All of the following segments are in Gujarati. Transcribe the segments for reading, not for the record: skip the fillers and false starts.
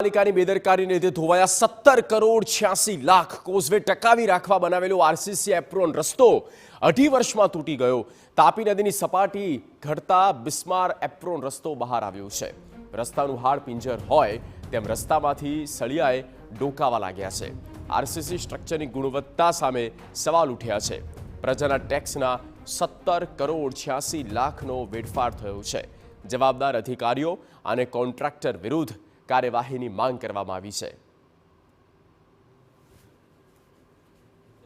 મહાનગરપાલિકાની બેદરકારીને લીધે ધોવાયા 17 કરોડ 86 લાખ કોઝવે ટકાવી રાખવા બનાવેલો આરસીસી એપ્રોન રસ્તો 2.5 વર્ષમાં તૂટી ગયો। તાપી નદીની સપાટી ઘટતા બિસ્માર એપ્રોન રસ્તો બહાર આવ્યો છે। રસ્તાનું હાડ પિંજર હોય તેમ રસ્તામાંથી સળિયાએ ડોકાવા લાગ્યા છે। આરસીસી સ્ટ્રક્ચરની ગુણવત્તા સામે સવાલ ઉઠ્યા છે। પ્રજાના ટેક્સના 17 કરોડ 86 લાખનો વેડફાટ થયો છે। જવાબદાર અધિકારીઓ અને કોન્ટ્રાક્ટર વિરુદ્ધ કાર્યવાહીની માંગ કરવામાં આવી છે।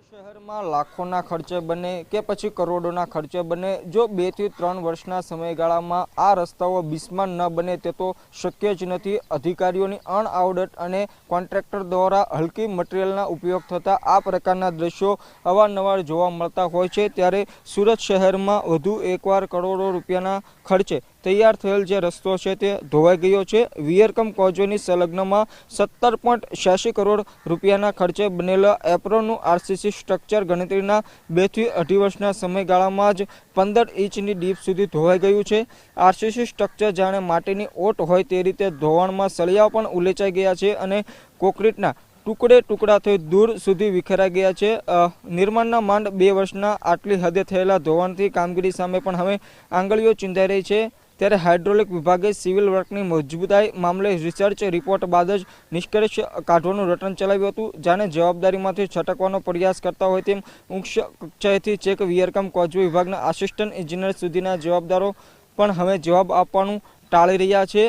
શહેરમાં લાખોના ખર્ચે બને કે પછી કરોડોના ખર્ચે બને, જો 2 થી 3 વર્ષના સમયગાળામાં આ રસ્તાઓ બિસ્માર ન બને તે તો શક્ય જ નથી। અધિકારીઓની અણઆવડત અને કોન્ટ્રાક્ટર દ્વારા હલકી મટીરિયલના ઉપયોગ થતા આ પ્રકારના દ્રશ્યો અવારનવાર જોવા મળતા હોય છે। ત્યારે સુરત શહેરમાં વધુ એકવાર કરોડો રૂપિયાના ખર્ચે તૈયાર થયેલ જે રસ્તો છે તે ધોવાઈ ગયો છે। વિયરકમ કોઝવેની સંલગ્નમાં 17.86 કરોડ રૂપિયાના ખર્ચે બનેલા એપ્રોનનું આરસીસી સ્ટ્રક્ચર ગણતરીના 2 થી 2.5 વર્ષના સમયગાળામાં જ 15 ઇંચની ડીપ સુધી ધોવાઈ ગયું છે। આરસીસી સ્ટ્રક્ચર જાણે માટીની ઓટ હોય તે રીતે ધોવાણમાં સળિયા પણ ઉલેચાઈ ગયા છે અને કોન્ક્રીટના ટુકડા થઈ દૂર સુધી વિખેરાઈ ગયા છે। નિર્માણના માંડ 2 વર્ષના આટલી હદે થયેલા ધોવાણથી કામગીરી સામે પણ હવે આંગળીઓ ચીંધાઈ રહી છે। ત્યારે હાઇડ્રોલિક વિભાગે સિવિલ વર્કની મજબૂતાઈ મામલે રિસર્ચ રિપોર્ટ બાદ જ નિષ્કર્ષ કાઢવાનું રટણ ચલાવ્યું હતું। જાણે જવાબદારીમાંથી છટકવાનો પ્રયાસ કરતા હોય તેમ ઉચ્ચ કક્ષાએથી ચેક વિયરકમ કોઝવે વિભાગના આસિસ્ટન્ટ એન્જિનિયર સુધીના જવાબદારો પણ હવે જવાબ આપવાનું ટાળી રહ્યા છે।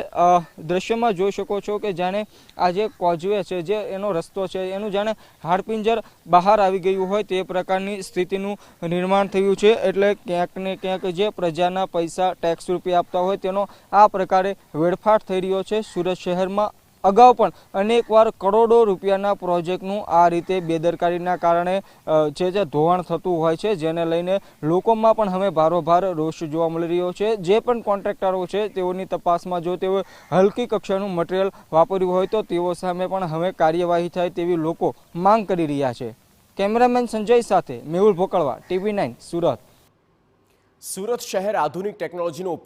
દ્રશ્યમાં જોઈ શકો છો કે જાણે આ જે કોઝવે છે, જે એનો રસ્તો છે, એનું જાણે હાડપિંજર બહાર આવી ગયું હોય તે પ્રકારની સ્થિતિનું નિર્માણ થયું છે। એટલે ક્યાંક ને ક્યાંક જે પ્રજાના પૈસા ટેક્સ રૂપે આપતા હોય તેનો આ પ્રકારે વેડફાટ થઈ રહ્યો છે। સુરત શહેરમાં અગાઉ પણ અનેકવાર કરોડો રૂપિયાના પ્રોજેક્ટનું આ રીતે બેદરકારીના કારણે જે ધોવાણ થતું હોય છે, જેને લઈને લોકોમાં પણ હવે ભારોભાર રોષ જોવા મળી રહ્યો છે। જે પણ કોન્ટ્રાક્ટરો છે તેઓની તપાસમાં જો તેઓ હલકી કક્ષાનું મટીરિયલ વાપર્યું હોય તો તેઓ સામે પણ હવે કાર્યવાહી થાય તેવી લોકો માંગ કરી રહ્યા છે। કેમેરામેન સંજય સાથે મેહુલ ભોકળવા, TV9 સુરત। સુરત શહેર આધુનિક ટેકનોલોજીનો ઉપયોગ